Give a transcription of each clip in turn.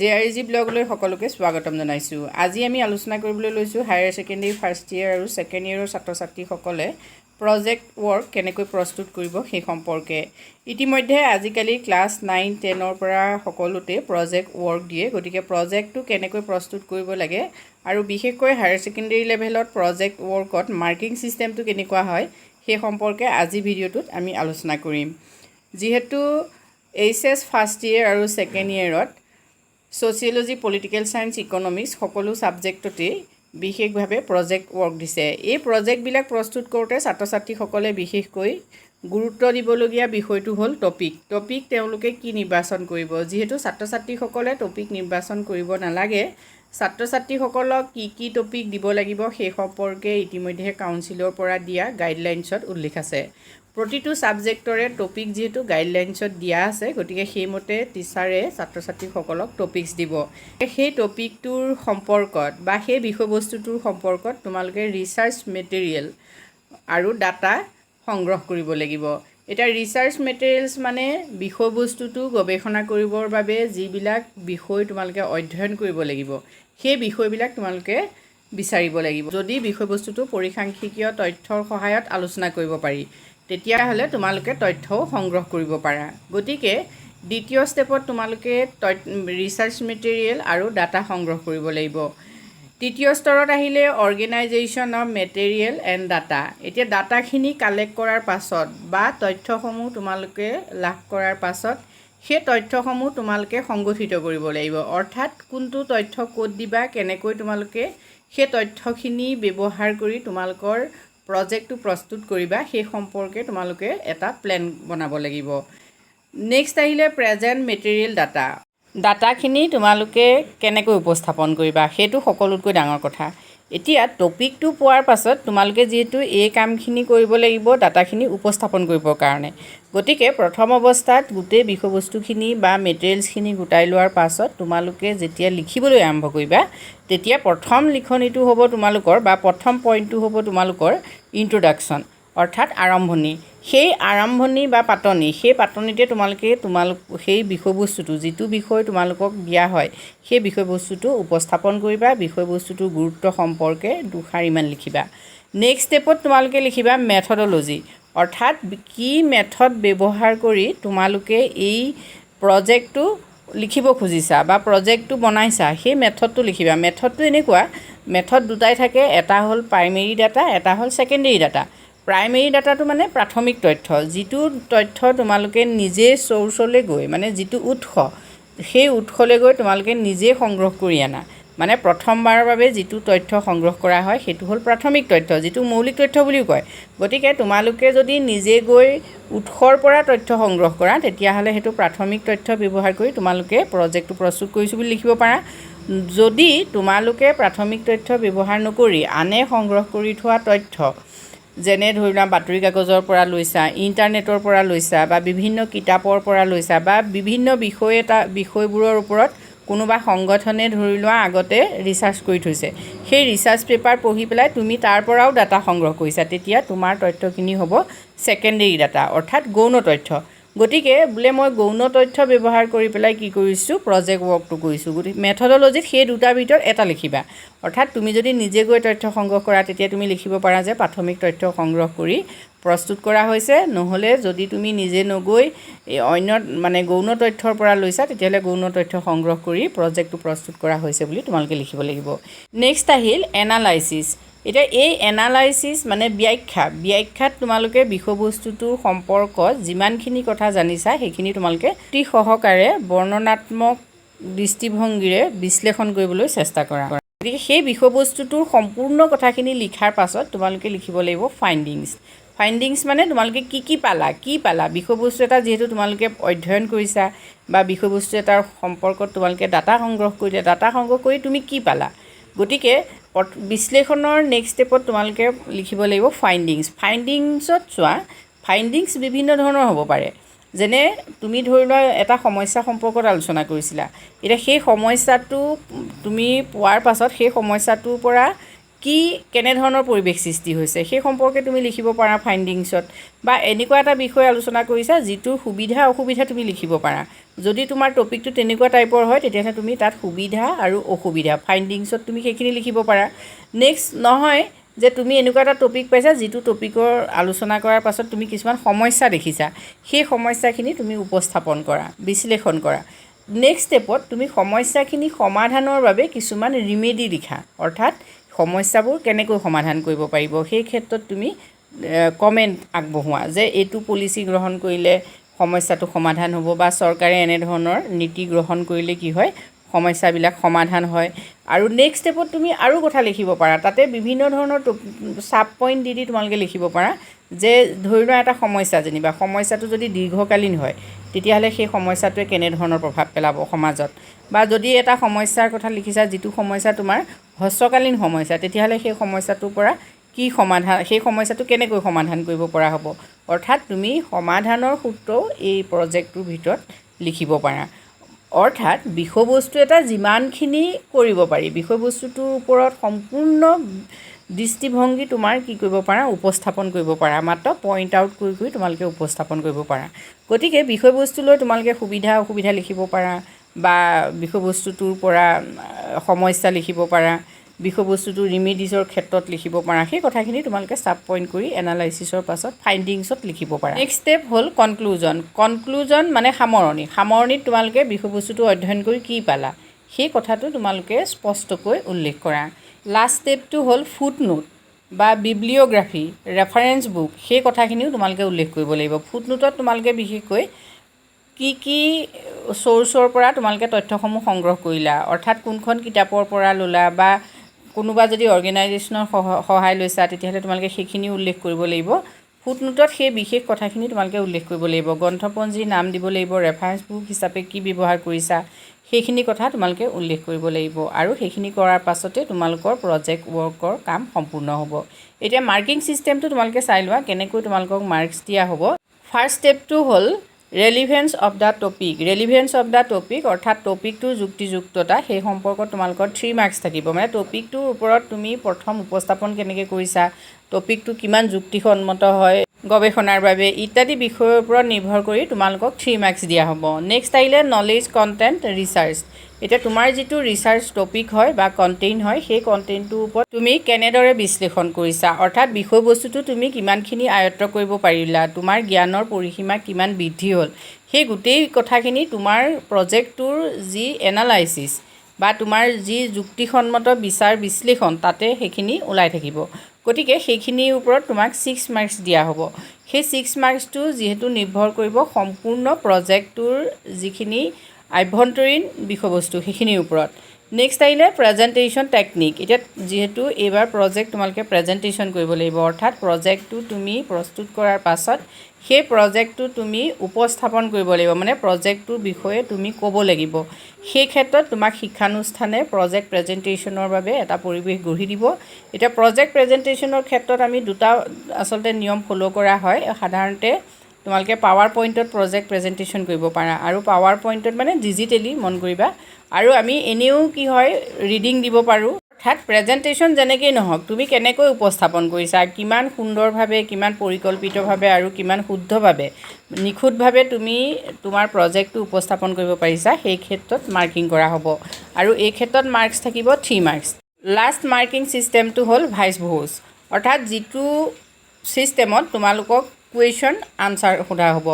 JRG ব্লগলৈ সকলোকে স্বাগতম জনাইছোঁ। আজি আমি আলোচনা কৰিবলৈ লৈছোঁ হায়াৰ ছেকেণ্ডেৰী ফাৰ্ষ্ট ইয়েৰ আৰু ছেকেণ্ড ইয়েৰৰ ছাত্ৰ ছাত্ৰীসকলে প্ৰজেক্ট ৱৰ্ক কেনেকৈ প্ৰস্তুত কৰিব সেই সম্পৰ্কে। ইতিমধ্যে আজিকালি ক্লাছ 9-10ৰ পৰা সকলোতে প্ৰজেক্ট ৱৰ্ক দিয়ে, গতিকে প্ৰজেক্টটো কেনেকৈ প্ৰস্তুত কৰিব লাগে আৰু বিশেষকৈ হায়াৰ ছেকেণ্ডেৰী লেভেলত প্ৰজেক্ট ৱৰ্কত মাৰ্কিং ছিষ্টেমটো কেনেকুৱা হয় সেই সম্পৰ্কে আজি ভিডিঅ'টোত আমি আলোচনা কৰিম। যিহেতু HS ফাৰ্ষ্ট ইয়েৰ আৰু second ইয়েৰত Sociology, Political Science, Economics সকলো সাবজেক্টতেই বিশেষভাৱে প্ৰজেক্ট ৱৰ্ক দিছে। এই প্ৰজেক্টবিলাক প্ৰস্তুত কৰোঁতে ছাত্ৰ ছাত্ৰীসকলে বিশেষকৈ গুৰুত্ব দিবলগীয়া বিষয়টো হ'ল টপিক তেওঁলোকে কি নিৰ্বাচন কৰিব। যিহেতু ছাত্ৰ ছাত্ৰীসকলে টপিক নিৰ্বাচন কৰিব নালাগে, ছাত্ৰ ছাত্ৰীসকলক কি টপিক দিব লাগিব সেই সম্পৰ্কে ইতিমধ্যে কাউন্সিলৰ পৰা দিয়া গাইডলাইনছত উল্লেখ আছে। প্ৰতিটো সাবজেক্টৰে টপিক যেহেতু গাইডলাইনছত দিয়া আছে, গতিকে সেইমতে টিচাৰে ছাত্ৰ ছাত্ৰীসকলক টপিকছ দিব। সেই টপিকটোৰ সম্পৰ্কত বা সেই বিষয়বস্তুটোৰ সম্পৰ্কত তোমালোকে ৰিচাৰ্চ মেটেৰিয়েল আৰু ডাটা সংগ্ৰহ কৰিব লাগিব। এটা ৰিচাৰ্চ মেটেৰিয়েলছ মানে বিষয়বস্তুটো গৱেষণা কৰিবৰ বাবে যিবিলাক বিষয় তোমালোকে অধ্যয়ন কৰিব লাগিব, সেই বিষয়বিলাক তোমালোকে বিচাৰিব লাগিব। যদি বিষয়বস্তুটো পৰিসাংখ্যিকীয় তথ্যৰ সহায়ত আলোচনা কৰিব পাৰি, তেতিয়াহ'লে তোমালোকে তথ্যও সংগ্ৰহ কৰিব পাৰা। গতিকে দ্বিতীয় ষ্টেপত তোমালোকে ৰিচাৰ্চ মেটেৰিয়েল আৰু ডাটা সংগ্ৰহ কৰিব লাগিব। তৃতীয় স্তৰত আহিলে organisation of material and data. এতিয়া ডাটাখিনি কালেক্ট কৰাৰ পাছত বা তথ্যসমূহ তোমালোকে লাভ কৰাৰ পাছত সেই তথ্যসমূহ তোমালোকে সংগঠিত কৰিব লাগিব। অৰ্থাৎ কোনটো তথ্য ক'ত দিবা, কেনেকৈ তোমালোকে সেই তথ্যখিনি ব্যৱহাৰ কৰি তোমালোকৰ প্ৰজেক্টটো প্ৰস্তুত কৰিবা সেই সম্পৰ্কে তোমালোকে এটা প্লেন বনাব লাগিব। নেক্সট আহিলে প্ৰেজেণ্ট মেটেৰিয়েল ডাটাখিনি তোমালোকে কেনেকৈ উপস্থাপন কৰিবা সেইটো সকলোতকৈ ডাঙৰ কথা। এতিয়া টপিকটো পোৱাৰ পাছত তোমালোকে যিহেতু এই কামখিনি কৰিব লাগিব ডাটাখিনি উপস্থাপন কৰিবৰ কাৰণে, গতিকে প্ৰথম অৱস্থাত গোটেই বিষয়বস্তুখিনি বা মেটেৰিয়েলছখিনি গোটাই লোৱাৰ পাছত তোমালোকে যেতিয়া লিখিবলৈ আৰম্ভ কৰিবা, তেতিয়া প্ৰথম লিখনিটো হ'ব তোমালোকৰ বা প্ৰথম পইণ্টটো হ'ব তোমালোকৰ ইন্ট্ৰডাকশ্যন, অৰ্থাৎ আৰম্ভণি। সেই আৰম্ভণি বা পাতনি, সেই পাতনিতে তোমালোকে সেই বিষয়বস্তুটো যিটো বিষয় তোমালোকক দিয়া হয় সেই বিষয়বস্তুটো উপস্থাপন কৰিবা। বিষয়বস্তুটোৰ গুৰুত্ব সম্পৰ্কে দুষাৰিমান লিখিবা। নেক্সট ষ্টেপত তোমালোকে লিখিবা মেথডলজি, অৰ্থাৎ কি মেথড ব্যৱহাৰ কৰি তোমালোকে এই প্ৰজেক্টটো লিখিব খুজিছা বা প্ৰজেক্টটো বনাইছা সেই মেথডটো লিখিবা। মেথডটো এনেকুৱা, মেথড দুটাই থাকে, এটা হ'ল প্ৰাইমেৰী ডাটা, এটা হ'ল ছেকেণ্ডেৰী ডাটা। প্ৰাইমেৰী ডাটাটো মানে প্ৰাথমিক তথ্য, যিটো তথ্য তোমালোকে নিজে চ'ৰ্চলৈ গৈ মানে যিটো উৎস, সেই উৎসলৈ গৈ তোমালোকে নিজে সংগ্ৰহ কৰি আনা। মানে প্ৰথমবাৰৰ বাবে যিটো তথ্য সংগ্ৰহ কৰা হয় সেইটো হ'ল প্ৰাথমিক তথ্য, যিটো মৌলিক তথ্য বুলিও কয়। গতিকে তোমালোকে যদি নিজে গৈ উৎসৰ পৰা তথ্য সংগ্ৰহ কৰা তেতিয়াহ'লে সেইটো প্ৰাথমিক তথ্য ব্যৱহাৰ কৰি তোমালোকে প্ৰজেক্টটো প্ৰস্তুত কৰিছোঁ বুলি লিখিব পাৰা। যদি তোমালোকে প্ৰাথমিক তথ্য ব্যৱহাৰ নকৰি আনে সংগ্ৰহ কৰি থোৱা তথ্য, যেনে ধৰি লোৱা বাতৰি কাগজৰ পৰা লৈছা, ইণ্টাৰনেটৰ পৰা লৈছা বা বিভিন্ন কিতাপৰ পৰা লৈছা বা বিভিন্ন বিষয়বোৰৰ ওপৰত কোনোবা সংগঠনে ধৰি লোৱা আগতে ৰিচাৰ্চ কৰি থৈছে, সেই ৰিচাৰ্চ পেপাৰ পঢ়ি পেলাই তুমি তাৰ পৰাও ডাটা সংগ্ৰহ কৰিছা, তেতিয়া তোমাৰ তথ্যখিনি হ'ব ছেকেণ্ডেৰী ডাটা, অৰ্থাৎ গৌণ তথ্য। গতিকে বোলে মই গৌণ তথ্য ব্যৱহাৰ কৰি পেলাই কি কৰিছোঁ, প্ৰজেক্ট ৱৰ্কটো কৰিছোঁ। গতিকে মেথডলজিত সেই দুটাৰ ভিতৰত এটা লিখিবা। অৰ্থাৎ তুমি যদি নিজে গৈ তথ্য সংগ্ৰহ কৰা তেতিয়া তুমি লিখিব পাৰা যে প্ৰাথমিক তথ্য সংগ্ৰহ কৰি প্ৰস্তুত কৰা হৈছে, নহ'লে যদি তুমি নিজে নগৈ অন্য মানে গৌণ তথ্যৰ পৰা লৈছা তেতিয়াহ'লে গৌণ তথ্য সংগ্ৰহ কৰি প্ৰজেক্টটো প্ৰস্তুত কৰা হৈছে বুলি তোমালোকে লিখিব লাগিব। নেক্সট আহিল এনালাইচিছ। এতিয়া এই এনালাইচিছ মানে ব্যাখ্যাত তোমালোকে বিষয়বস্তুটোৰ সম্পৰ্কত যিমানখিনি কথা জানিছা সেইখিনি তোমালোকে অতি সহকাৰে বৰ্ণনাত্মক দৃষ্টিভংগীৰে বিশ্লেষণ কৰিবলৈ চেষ্টা কৰা। গতিকে সেই বিষয়বস্তুটোৰ সম্পূৰ্ণ কথাখিনি লিখাৰ পাছত তোমালোকে লিখিব লাগিব ফাইণ্ডিংছ মানে তোমালোকে কি পালা বিষয়বস্তু এটা যিহেতু তোমালোকে অধ্যয়ন কৰিছা বা বিষয়বস্তু এটাৰ সম্পৰ্কত তোমালোকে ডাটা সংগ্ৰহ কৰি তুমি কি পালা। গতিকে বিশ্লেষণৰ নেক্সট ষ্টেপত তোমালোকে লিখিব লাগিব ফাইণ্ডিংছত চোৱা, ফাইণ্ডিংছ বিভিন্ন ধৰণৰ হ'ব পাৰে। যেনে তুমি ধৰি লোৱা এটা সমস্যা সম্পৰ্কত আলোচনা কৰিছিলা, এতিয়া সেই সমস্যাটো তুমি পোৱাৰ পাছত সেই সমস্যাটোৰ পৰা কেনেধৰণৰ পৰিৱেশ সৃষ্টি হৈছে সেই সম্পৰ্কে তুমি লিখিব পাৰা ফাইণ্ডিংছত। বা এনেকুৱা এটা বিষয় আলোচনা কৰিছা যিটোৰ সুবিধা অসুবিধা তুমি লিখিব পাৰা। যদি তোমাৰ টপিকটো তেনেকুৱা টাইপৰ হয় তেতিয়াহ'লে তুমি তাত সুবিধা আৰু অসুবিধা ফাইণ্ডিংছত তুমি সেইখিনি লিখিব পাৰা। নেক্সট নহয় যে তুমি এনেকুৱা এটা টপিক পাইছা যিটো টপিকৰ আলোচনা কৰাৰ পাছত তুমি কিছুমান সমস্যা দেখিছা, সেই সমস্যাখিনি তুমি উপস্থাপন কৰা, বিশ্লেষণ কৰা। নেক্সট ষ্টেপত তুমি সমস্যাখিনি সমাধানৰ বাবে কিছুমান ৰিমেডি লিখা, অৰ্থাৎ সমস্যাবোৰ কেনেকৈ সমাধান কৰিব পাৰিব সেই ক্ষেত্ৰত তুমি কমেণ্ট আগবঢ়োৱা যে এইটো পলিচি গ্ৰহণ কৰিলে সমস্যাটো সমাধান হ'ব বা চৰকাৰে এনেধৰণৰ নীতি গ্ৰহণ কৰিলে কি হয় সমস্যাবিলাক সমাধান হয়। আৰু নেক্সট ষ্টেপত তুমি আৰু কথা লিখিব পাৰা, তাতে বিভিন্ন ধৰণৰ চাব পইণ্ট দি তোমালোকে লিখিব পাৰা যে ধৰি লোৱা এটা সমস্যা, যেনিবা সমস্যাটো যদি দীৰ্ঘকালীন হয় তেতিয়াহ'লে সেই সমস্যাটোৱে কেনেধৰণৰ প্ৰভাৱ পেলাব সমাজত, বা যদি এটা সমস্যাৰ কথা লিখিছা যিটো সমস্যা তোমাৰ হ্ৰস্বকালীন সমস্যা তেতিয়াহ'লে সেই সমস্যাটোৰ পৰা কি সমাধান, সেই সমস্যাটো কেনেকৈ সমাধান কৰিব পৰা হ'ব। অৰ্থাৎ তুমি সমাধানৰ সূত্ৰও এই প্ৰজেক্টটোৰ ভিতৰত লিখিব পাৰা। অৰ্থাৎ বিষয়বস্তু এটা যিমানখিনি কৰিব পাৰি বিষয়বস্তুটোৰ ওপৰত সম্পূৰ্ণ দৃষ্টিভংগী তোমাৰ কি কৰিব পাৰা উপস্থাপন কৰিব পাৰা, মাত্ৰ পইণ্ট আউট কৰি তোমালোকে উপস্থাপন কৰিব পাৰা। গতিকে বিষয়বস্তু লৈ তোমালোকে সুবিধা অসুবিধা লিখিব পাৰা বা বিষয়বস্তুটোৰ পৰা সমস্যা লিখিব পাৰা, বিষয়বস্তুটোৰ ৰিমেডিজৰ ক্ষেত্ৰত লিখিব পাৰা, সেই কথাখিনি তোমালোকে চাব পইণ্ট কৰি এনালাইচিছৰ পাছত ফাইণ্ডিংছত লিখিব পাৰা। নেক্সট ষ্টেপ হ'ল কনক্লুজন। কনক্লুজন মানে সামৰণি। সামৰণিত তোমালোকে বিষয়বস্তুটো অধ্যয়ন কৰি কি পালা সেই কথাটো তোমালোকে স্পষ্টকৈ উল্লেখ কৰা। লাষ্ট ষ্টেপটো হ'ল ফুটনোট বা বিব্লিঅ'গ্ৰাফী, ৰেফাৰেঞ্চ বুক, সেই কথাখিনিও তোমালোকে উল্লেখ কৰিব লাগিব। ফুটনোটত তোমালোকে বিশেষকৈ কি চ'ৰ্চৰ পৰা তোমালোকে তথ্যসমূহ সংগ্ৰহ কৰিলা, অৰ্থাৎ কোনখন কিতাপৰ পৰা ল'লা বা কোনোবা যদি অৰ্গেনাইজেশ্যনৰ সহায় লৈছা তেতিয়াহ'লে তোমালোকে সেইখিনি উল্লেখ কৰিব লাগিব। ফুটনোটত সেই বিশেষ কথাখিনি তোমালোকে উল্লেখ কৰিব লাগিব, গ্ৰন্থপঞ্জীৰ নাম দিব লাগিব, ৰেফাৰেঞ্চ বুক হিচাপে কি ব্যৱহাৰ কৰিছা সেইখিনি কথা তোমালোকে উল্লেখ কৰিব লাগিব। আৰু সেইখিনি কৰাৰ পাছতে তোমালোকৰ প্ৰজেক্ট ৱৰ্কৰ কাম সম্পূৰ্ণ হ'ব। এতিয়া মাৰ্কিং ছিষ্টেমটো তোমালোকে চাই লোৱা কেনেকৈ তোমালোকক মাৰ্কছ দিয়া হ'ব। ফাৰ্ষ্ট ষ্টেপটো হ'ল relevance of the topic. Relevance of the topic অৰ্থাৎ টপিকটোৰ যুক্তিযুক্ততা, সেই সম্পৰ্কত তোমালোকৰ 3 মাৰ্কছ থাকিব। মানে টপিকটোৰ ওপৰত তুমি প্ৰথম উপস্থাপন কেনেকৈ কৰিছা, টপিকটো কিমান যুক্তিসন্মত হয় গৱেষণাৰ বাবে ইত্যাদি বিষয়ৰ ওপৰত নিৰ্ভৰ কৰি তোমালোকক 3 মাৰ্কছ দিয়া হ'ব। নেক্সট আহিলে নলেজ কণ্টেণ্ট ৰিচাৰ্চ। এতিয়া তোমাৰ যিটো ৰিচাৰ্চ টপিক হয় বা কণ্টেইন হয় সেই কণ্টেইনটোৰ ওপৰত তুমি কেনেদৰে বিশ্লেষণ কৰিছা, অৰ্থাৎ বিষয়বস্তুটো তুমি কিমানখিনি আয়ত্ত কৰিব পাৰিলা, তোমাৰ জ্ঞানৰ পৰিসীমা কিমান বৃদ্ধি হ'ল, সেই গোটেই কথাখিনি তোমাৰ প্ৰজেক্টটোৰ যি এনালাইচিছ বা তোমাৰ যি যুক্তিসন্মত বিচাৰ বিশ্লেষণ তাতে সেইখিনি ওলাই থাকিব। গতিকে সেইখিনিৰ ওপৰত তোমাক 6 মাৰ্কছ দিয়া হ'ব। সেই 6 মাৰ্কছটো যিহেতু নিৰ্ভৰ কৰিব সম্পূৰ্ণ প্ৰজেক্টটোৰ যিখিনি আভ্যন্তৰীণ বিষয়বস্তু সেইখিনিৰ ওপৰত। নেক্সট আহিলে প্ৰেজেণ্টেশ্যন টেকনিক। এতিয়া যিহেতু এইবাৰ প্ৰজেক্ট তোমালোকে প্ৰেজেণ্টেশ্যন কৰিব লাগিব, অৰ্থাৎ প্ৰজেক্টটো তুমি প্ৰস্তুত কৰাৰ পাছত সেই প্ৰজেক্টটো তুমি উপস্থাপন কৰিব লাগিব, মানে প্ৰজেক্টটোৰ বিষয়ে তুমি ক'ব লাগিব। সেই ক্ষেত্ৰত তোমাক শিক্ষানুষ্ঠানে প্ৰজেক্ট প্ৰেজেণ্টেশ্যনৰ বাবে এটা পৰিৱেশ গঢ়ি দিব। এতিয়া প্ৰজেক্ট প্ৰেজেণ্টেশ্যনৰ ক্ষেত্ৰত আমি দুটা আচলতে নিয়ম ফ'ল' কৰা হয়। সাধাৰণতে তোমালোকে পাৱাৰ পইণ্টত প্ৰজেক্ট প্ৰেজেণ্টেশ্যন কৰিব পাৰা, আৰু পাৱাৰ পইণ্টত মানে ডিজিটেলি মন কৰিবা, আৰু আমি এনেও কি হয় ৰিডিং দিব পাৰোঁ। অৰ্থাৎ প্ৰেজেণ্টেশ্যন যেনেকেই নহওক তুমি কেনেকৈ উপস্থাপন কৰিছা, কিমান সুন্দৰভাৱে, কিমান পৰিকল্পিতভাৱে আৰু কিমান শুদ্ধভাৱে নিখুঁতভাৱে তুমি তোমাৰ প্ৰজেক্টটো উপস্থাপন কৰিব পাৰিছা সেই ক্ষেত্ৰত মাৰ্কিং কৰা হ'ব। আৰু এই ক্ষেত্ৰত মাৰ্কছ থাকিব 3 মাৰ্কছ। লাষ্ট মাৰ্কিং ছিষ্টেমটো হ'ল ভাইচ ভোজ, অৰ্থাৎ যিটো ছিষ্টেমত তোমালোকক কুৱেশ্যন আনচাৰ সোধা হ'ব।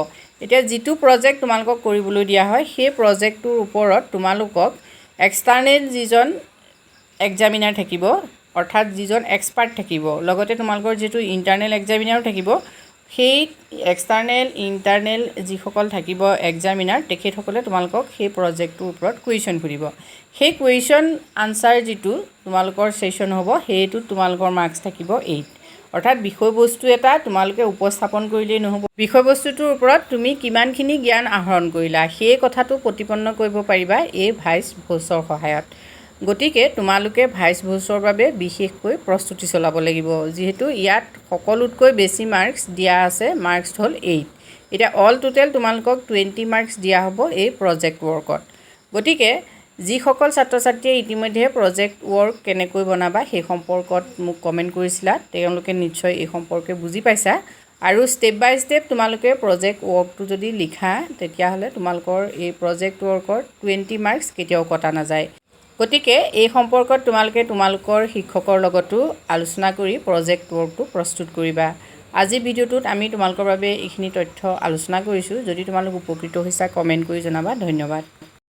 এতিয়া যিটো প্ৰজেক্ট তোমালোকক কৰিবলৈ দিয়া হয় সেই প্ৰজেক্টটোৰ ওপৰত তোমালোকক এক্সটাৰ্নেল যিজন এক্সামিনাৰ থাকিব, অৰ্থাৎ যিজন এক্সপাৰ্ট থাকিব, লগতে তোমালোকৰ যিটো ইণ্টাৰনেল এক্সামিনাৰো থাকিব, সেই এক্সটাৰ্নেল ইণ্টাৰনেল যিসকল থাকিব এক্সামিনাৰ তেখেতসকলে তোমালোকক সেই প্ৰজেক্টটোৰ ওপৰত কুৱেশ্যন সুধিব। সেই কুৱেশ্যন আনচাৰ যিটো তোমালোকৰ ছেশ্যন হ'ব সেইটোত তোমালোকৰ মাৰ্কছ থাকিব 8। অৰ্থাৎ বিষয়বস্তু এটা তোমালোকে উপস্থাপন কৰিলেই নহ'ব, বিষয়বস্তুটোৰ ওপৰত তুমি কিমানখিনি জ্ঞান আহৰণ কৰিলা সেই কথাটো প্ৰতিপন্ন কৰিব পাৰিবা এই ভাইচ ভোজৰ সহায়ত। গতিকে তোমালোকে ভাইচ ভোজৰ বাবে বিশেষকৈ প্ৰস্তুতি চলাব লাগিব, যিহেতু ইয়াত সকলোতকৈ বেছি মাৰ্কছ দিয়া আছে, মাৰ্কছ হ'ল 8। এতিয়া অল টোটেল তোমালোকক 20 মাৰ্কছ দিয়া হ'ব এই প্ৰজেক্ট ৱৰ্কত। গতিকে যিসকল ছাত্ৰ ছাত্ৰীয়ে ইতিমধ্যে প্ৰজেক্ট ৱৰ্ক কেনেকৈ বনাবা সেই সম্পৰ্কত মোক কমেণ্ট কৰিছিলা, তেওঁলোকে নিশ্চয় এই সম্পৰ্কে বুজি পাইছা। আৰু ষ্টেপ বাই ষ্টেপ তোমালোকে প্ৰজেক্ট ৱৰ্কটো যদি লিখা তেতিয়াহ'লে তোমালোকৰ এই প্ৰজেক্ট ৱৰ্কৰ 20 মাৰ্কছ কেতিয়াও কটা নাযায়। গতিকে এই সম্পৰ্কত তোমালোকে তোমালোকৰ শিক্ষকৰ লগতো আলোচনা কৰি প্ৰজেক্ট ৱৰ্কটো প্ৰস্তুত কৰিবা। আজিৰ ভিডিঅ'টোত আমি তোমালোকৰ বাবে এইখিনি তথ্য আলোচনা কৰিছোঁ। যদি তোমালোক উপকৃত হৈছা কমেণ্ট কৰি জনাবা। ধন্যবাদ।